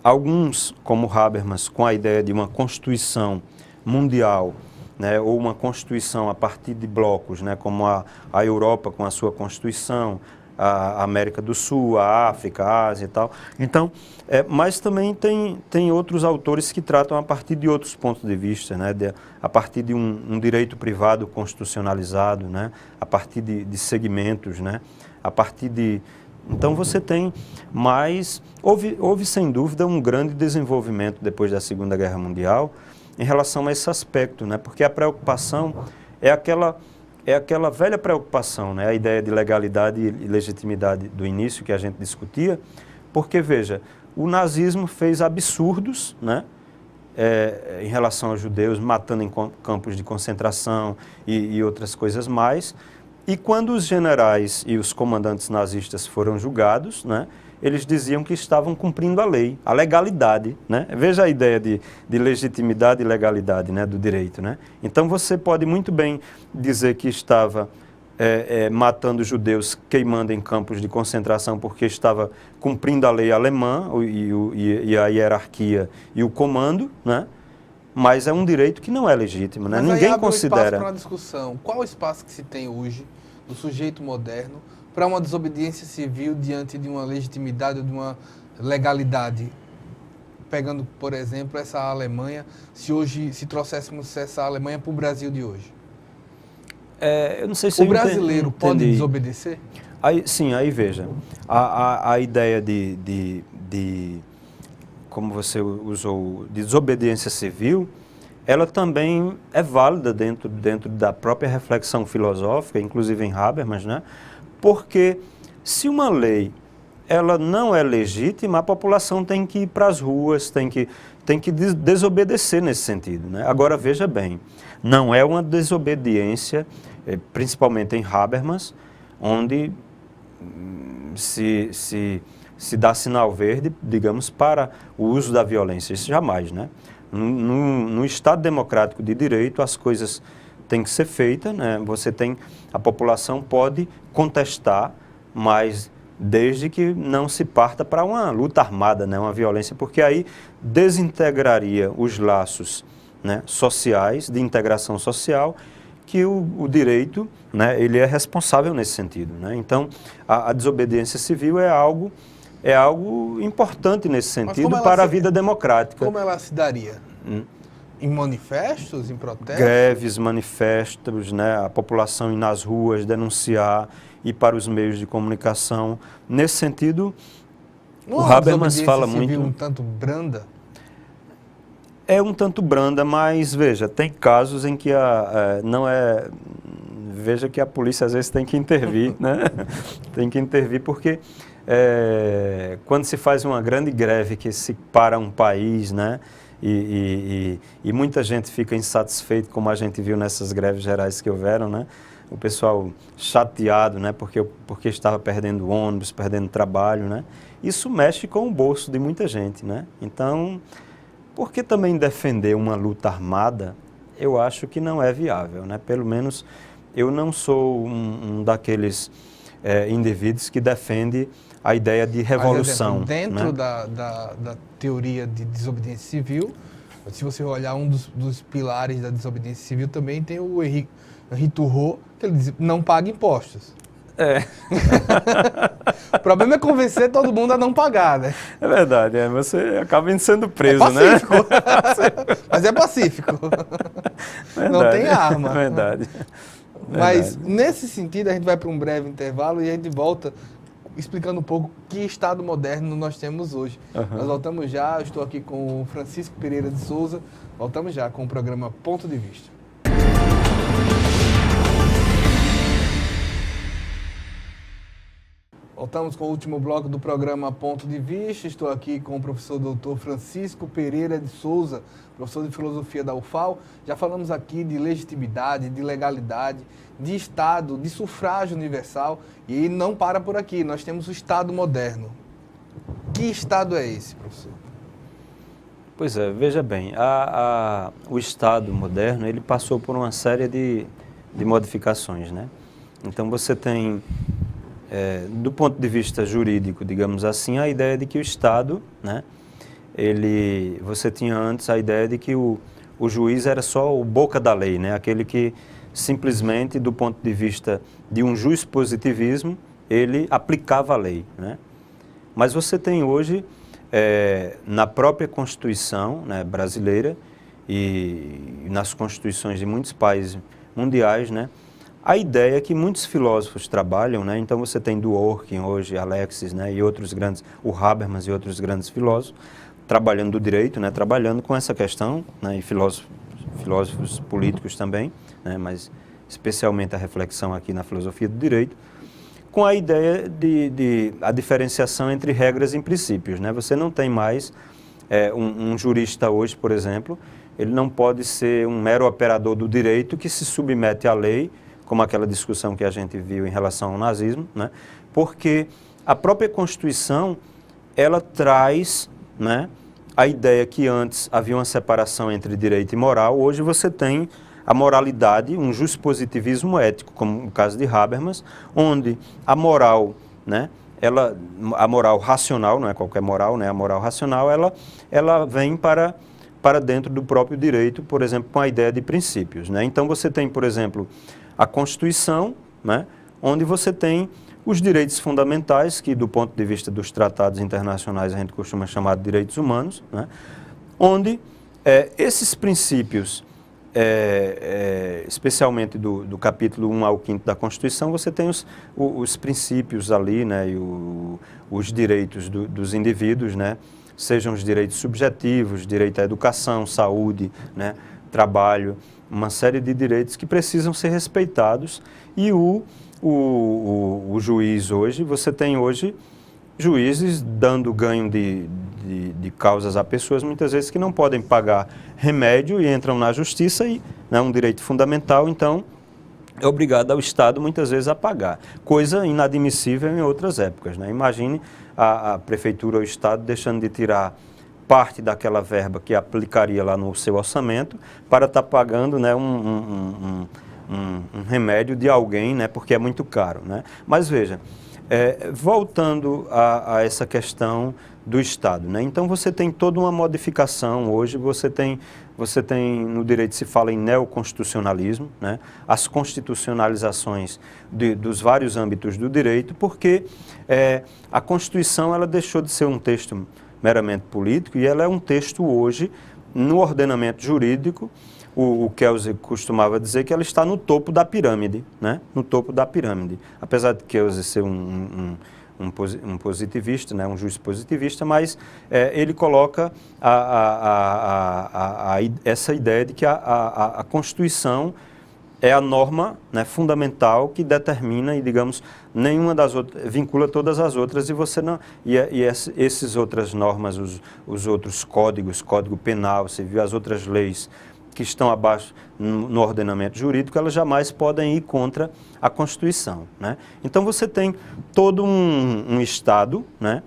alguns como Habermas com a ideia de uma constituição mundial, né, ou uma constituição a partir de blocos, né, como a Europa com a sua constituição, a América do Sul, a África, a Ásia e tal. Então, mas também tem outros autores que tratam a partir de outros pontos de vista, né? A partir de um direito privado constitucionalizado, né? A partir de segmentos, né? A partir de... Então você tem mais... Houve sem dúvida um grande desenvolvimento depois da Segunda Guerra Mundial em relação a esse aspecto, né? Porque a preocupação é aquela velha preocupação, né? A ideia de legalidade e legitimidade do início que a gente discutia, porque, veja, o nazismo fez absurdos, né? Em relação aos judeus, matando em campos de concentração e outras coisas mais, e quando os generais e os comandantes nazistas foram julgados, né? Eles diziam que estavam cumprindo a lei, a legalidade, né? Veja a ideia de legitimidade e legalidade, né, do direito, né? Então você pode muito bem dizer que estava matando judeus, queimando em campos de concentração porque estava cumprindo a lei alemã e a hierarquia e o comando, né? Mas é um direito que não é legítimo, né? Mas Ninguém aí abre considera. Um espaço para uma discussão. Qual o espaço que se tem hoje do sujeito moderno para uma desobediência civil diante de uma legitimidade ou de uma legalidade? Pegando, por exemplo, essa Alemanha, se trouxéssemos essa Alemanha para o Brasil de hoje. Eu não sei se o brasileiro pode desobedecer? Sim, aí veja, a ideia de como você usou, de desobediência civil, ela também é válida dentro da própria reflexão filosófica, inclusive em Habermas, né? Porque se uma lei ela não é legítima, a população tem que ir para as ruas, tem que desobedecer nesse sentido, né? Agora, veja bem, não é uma desobediência, principalmente em Habermas, onde se dá sinal verde, digamos, para o uso da violência. Isso jamais, né? No Estado democrático de direito, as coisas tem que ser feita, né? A população pode contestar, mas desde que não se parta para uma luta armada, né? Uma violência, porque aí desintegraria os laços, né, sociais, de integração social, que o direito, né, ele é responsável nesse sentido, né? Então, a desobediência civil é algo importante nesse sentido para a vida democrática. Como ela se daria? Em manifestos, em protestos? Greves, manifestos, né, a população ir nas ruas denunciar, ir para os meios de comunicação. Nesse sentido, não, o Habermas fala muito... um tanto branda? É um tanto branda, mas veja, tem casos em que não é... Veja que a polícia às vezes tem que intervir, né? Tem que intervir porque quando se faz uma grande greve que se para um país, né? E muita gente fica insatisfeito, como a gente viu nessas greves gerais que houveram, né? O pessoal chateado, né? Porque estava perdendo ônibus, perdendo trabalho, né? Isso mexe com o bolso de muita gente, né? Então, por que também defender uma luta armada? Eu acho que não é viável, né? Pelo menos eu não sou um daqueles indivíduos que defende a ideia de revolução. Mas, dentro, né? da teoria de desobediência civil, se você olhar um dos pilares da desobediência civil, também tem o Henri Turreau, que ele diz, não paga impostos. O problema é convencer todo mundo a não pagar, né? É verdade, você acaba sendo preso, né? Mas é pacífico. Verdade, não tem arma. Verdade. Mas, nesse sentido, a gente vai para um breve intervalo e a gente volta explicando um pouco que Estado moderno nós temos hoje. Nós voltamos já, eu estou aqui com o Francisco Pereira de Souza, voltamos já com o programa Ponto de Vista. Voltamos com o último bloco do programa Ponto de Vista. Estou aqui com o professor doutor Francisco Pereira de Souza, professor de filosofia da UFAL. Já falamos aqui de legitimidade, de legalidade, de Estado, de sufrágio universal. E não para por aqui, nós temos o Estado moderno. Que Estado é esse, professor? Pois é, veja bem, o Estado moderno ele passou por uma série de modificações, né? Então você tem... do ponto de vista jurídico, digamos assim, a ideia de que o Estado, né, você tinha antes a ideia de que o juiz era só o boca da lei, né, aquele que simplesmente, do ponto de vista de um juiz-positivismo, ele aplicava a lei, né? Mas você tem hoje, na própria Constituição, né, brasileira e nas constituições de muitos países mundiais, né, a ideia que muitos filósofos trabalham, né? Então você tem Dworkin hoje, Alexis, né? E outros grandes, o Habermas e outros grandes filósofos, trabalhando do direito, né? Trabalhando com essa questão, né? E filósofos políticos também, né? Mas especialmente a reflexão aqui na filosofia do direito, com a ideia de a diferenciação entre regras e princípios, né? Você não tem mais um jurista hoje, por exemplo, ele não pode ser um mero operador do direito que se submete à lei, como aquela discussão que a gente viu em relação ao nazismo, né? Porque a própria Constituição, ela traz, né, a ideia que antes havia uma separação entre direito e moral, hoje você tem a moralidade, um juspositivismo ético, como o caso de Habermas, onde a moral, né, a moral racional, não é qualquer moral, né, a moral racional, ela vem para dentro do próprio direito, por exemplo, com a ideia de princípios, né? Então você tem, por exemplo, a Constituição, né, onde você tem os direitos fundamentais, que do ponto de vista dos tratados internacionais a gente costuma chamar de direitos humanos, né, onde esses princípios, especialmente do capítulo 1 ao 5º da Constituição, você tem os princípios ali, né, e os direitos dos indivíduos, né, sejam os direitos subjetivos, direito à educação, saúde, né, trabalho, uma série de direitos que precisam ser respeitados. E o juiz hoje, você tem hoje juízes dando ganho de causas a pessoas, muitas vezes que não podem pagar remédio e entram na justiça, e é um direito fundamental, então é obrigado ao Estado muitas vezes a pagar, coisa inadmissível em outras épocas, né? Imagine a prefeitura ou o Estado deixando de tirar parte daquela verba que aplicaria lá no seu orçamento para estar pagando, né, um remédio de alguém, né, porque é muito caro, né? Mas veja, voltando a essa questão do Estado, né? Então você tem toda uma modificação hoje, você tem no direito se fala em neoconstitucionalismo, né? As constitucionalizações dos vários âmbitos do direito, porque a Constituição ela deixou de ser um texto meramente político e ela é um texto hoje no ordenamento jurídico. O Kelsey costumava dizer que ela está no topo da pirâmide, né? No topo da pirâmide. Apesar de Kelsey ser um positivista, né? Um juiz positivista, mas ele coloca essa ideia de que a Constituição é a norma, né, fundamental que determina e, digamos, nenhuma das outras, vincula todas as outras e você não... Essas outras normas, os outros códigos, Código Penal, Civil, as outras leis que estão abaixo no ordenamento jurídico, elas jamais podem ir contra a Constituição, né? Então você tem todo um Estado, né,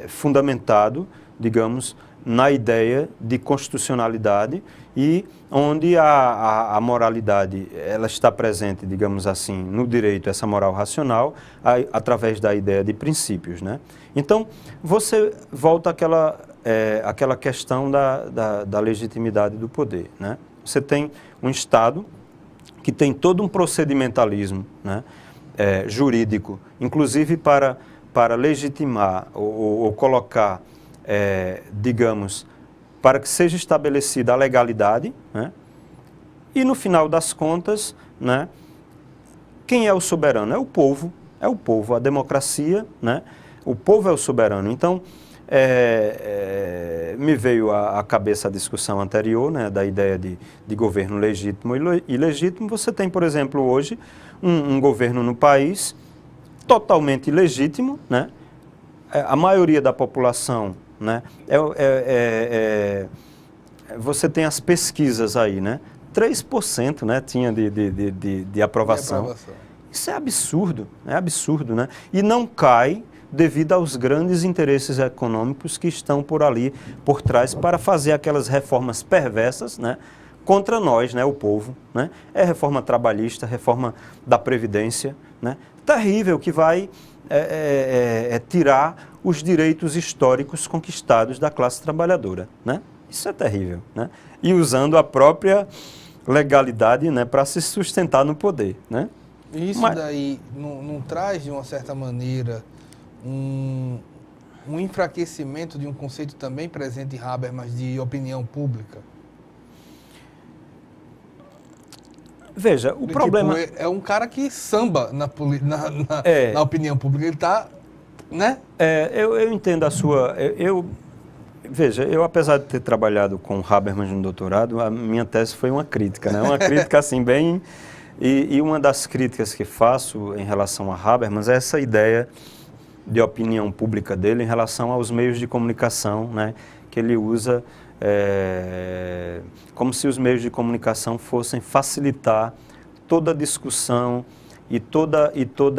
fundamentado, digamos, na ideia de constitucionalidade e onde a moralidade ela está presente, digamos assim, no direito, essa moral racional, através da ideia de princípios, né? Então, você volta àquela questão da legitimidade do poder, né? Você tem um Estado que tem todo um procedimentalismo, né, jurídico, inclusive para legitimar ou colocar, digamos, para que seja estabelecida a legalidade, né? E no final das contas, né, quem é o soberano? É o povo, a democracia, né? O povo é o soberano. Então, me veio à cabeça a discussão anterior, né, da ideia de governo legítimo e ilegítimo. Você tem, por exemplo, hoje, um governo no país totalmente ilegítimo, né? A maioria da população, né, você tem as pesquisas aí, né? 3%, né, tinha de aprovação. Isso é absurdo, né? E não cai devido aos grandes interesses econômicos que estão por ali, por trás, para fazer aquelas reformas perversas, né, contra nós, né, o povo, né? É reforma trabalhista, reforma da Previdência, né? Terrível, que vai tirar os direitos históricos conquistados da classe trabalhadora, né? Isso é terrível, né? E usando a própria legalidade, né, para se sustentar no poder, né? Isso daí não traz, de uma certa maneira, um enfraquecimento de um conceito também presente em Habermas de opinião pública? Veja, o problema... É um cara que samba na opinião pública, ele está, né? Eu entendo a sua... Veja, eu apesar de ter trabalhado com Habermas no doutorado, a minha tese foi uma crítica, né? Uma crítica assim bem... E uma das críticas que faço em relação a Habermas é essa ideia de opinião pública dele em relação aos meios de comunicação, né? Que ele usa como se os meios de comunicação fossem facilitar toda a discussão e toda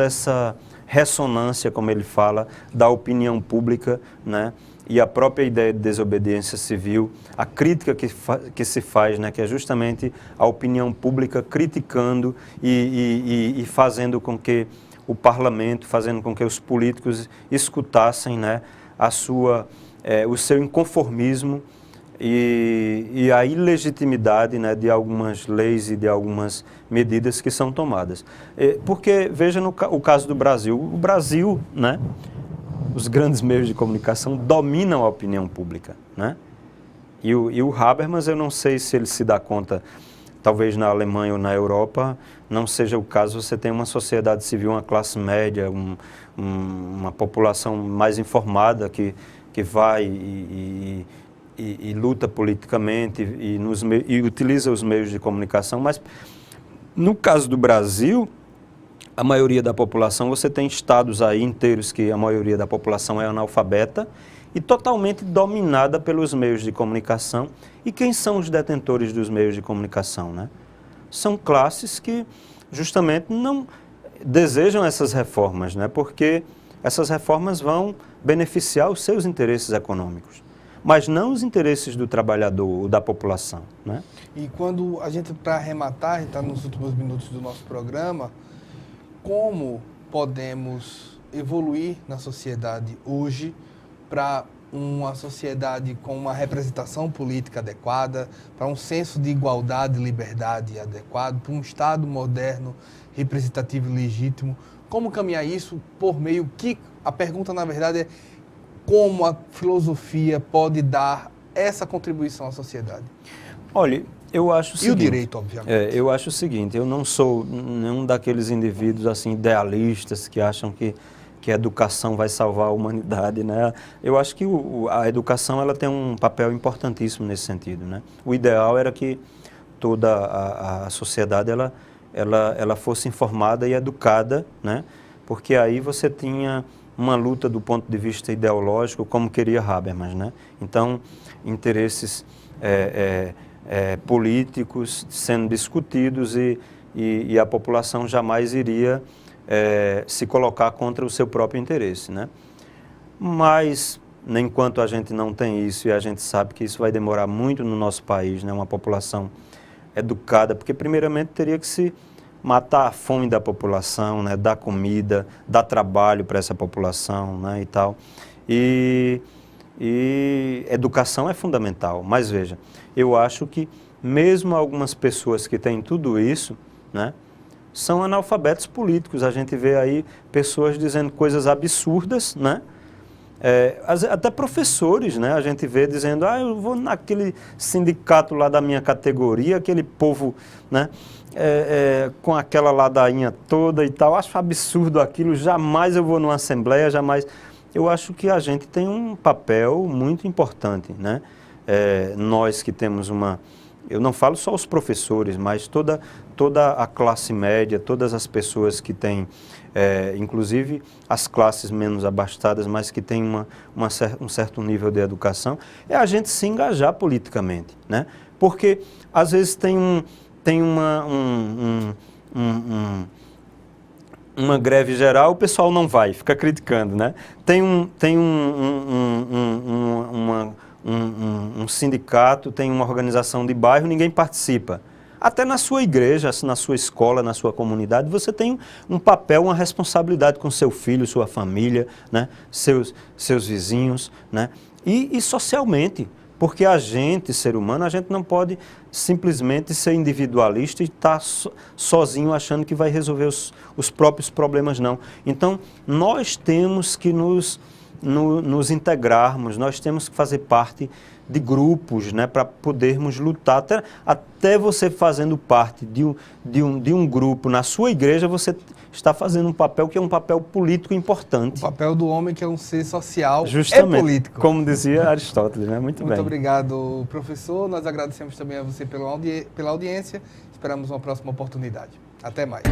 essa ressonância, como ele fala, da opinião pública, né? E a própria ideia de desobediência civil, a crítica que se faz, né, que é justamente a opinião pública criticando e fazendo com que o parlamento, fazendo com que os políticos escutassem, né, o seu inconformismo e a ilegitimidade, né, de algumas leis e de algumas medidas que são tomadas. Porque, veja o caso do Brasil. O Brasil, né, os grandes meios de comunicação dominam a opinião pública, né? E o Habermas, eu não sei se ele se dá conta, talvez na Alemanha ou na Europa, não seja o caso, você tem uma sociedade civil, uma classe média, uma população mais informada que vai e luta politicamente e utiliza os meios de comunicação, mas no caso do Brasil, a maioria da população, você tem estados aí inteiros que a maioria da população é analfabeta e totalmente dominada pelos meios de comunicação. E quem são os detentores dos meios de comunicação, né? São classes que justamente não desejam essas reformas, né? Porque essas reformas vão beneficiar os seus interesses econômicos. mas não os interesses do trabalhador, da população, né? E quando a gente, para arrematar, a gente está nos últimos minutos do nosso programa, como podemos evoluir na sociedade hoje para uma sociedade com uma representação política adequada, para um senso de igualdade e liberdade adequado, para um Estado moderno, representativo e legítimo? Como caminhar isso por meio que... A pergunta, na verdade, é como a filosofia pode dar essa contribuição à sociedade? Olha, eu acho o seguinte... E o direito, obviamente. Eu acho o seguinte, eu não sou nenhum daqueles indivíduos assim, idealistas que acham que a educação vai salvar a humanidade, né? Eu acho que a educação ela tem um papel importantíssimo nesse sentido, né? O ideal era que toda a sociedade ela fosse informada e educada, né? Porque aí você tinha uma luta do ponto de vista ideológico, como queria Habermas, né? Então, interesses políticos sendo discutidos e a população jamais iria se colocar contra o seu próprio interesse, né? Mas, enquanto a gente não tem isso, e a gente sabe que isso vai demorar muito no nosso país, né? Uma população educada, porque primeiramente teria que se matar a fome da população, né? Dar comida, dar trabalho para essa população, né? E tal. E educação é fundamental, mas veja, eu acho que mesmo algumas pessoas que têm tudo isso, né? São analfabetos políticos. A gente vê aí pessoas dizendo coisas absurdas, né? Até professores, né? A gente vê dizendo, eu vou naquele sindicato lá da minha categoria, aquele povo, né? Com aquela ladainha toda e tal. Acho absurdo aquilo, jamais eu vou numa assembleia, jamais. Eu acho que a gente tem um papel muito importante, né? Nós que temos uma... Eu não falo só os professores, mas toda a classe média, todas as pessoas que têm, inclusive as classes menos abastadas, mas que têm um certo nível de educação, é a gente se engajar politicamente, né? Porque às vezes tem uma greve geral, o pessoal não vai, fica criticando, né? Tem um sindicato, tem uma organização de bairro, ninguém participa. Até na sua igreja, na sua escola, na sua comunidade, você tem um papel, uma responsabilidade com seu filho, sua família, né? seus vizinhos, né? E socialmente, porque a gente, ser humano, a gente não pode simplesmente ser individualista e estar sozinho achando que vai resolver os próprios problemas, não. Então, nós temos que nos integrarmos, nós temos que fazer parte de grupos, né, para podermos lutar. Até você fazendo parte de um grupo na sua igreja, você está fazendo um papel que é um papel político importante. O papel do homem, que é um ser social, justamente, é político. Como dizia Aristóteles, né? Muito bem. Muito obrigado, professor. Nós agradecemos também a você pela audiência. Esperamos uma próxima oportunidade. Até mais.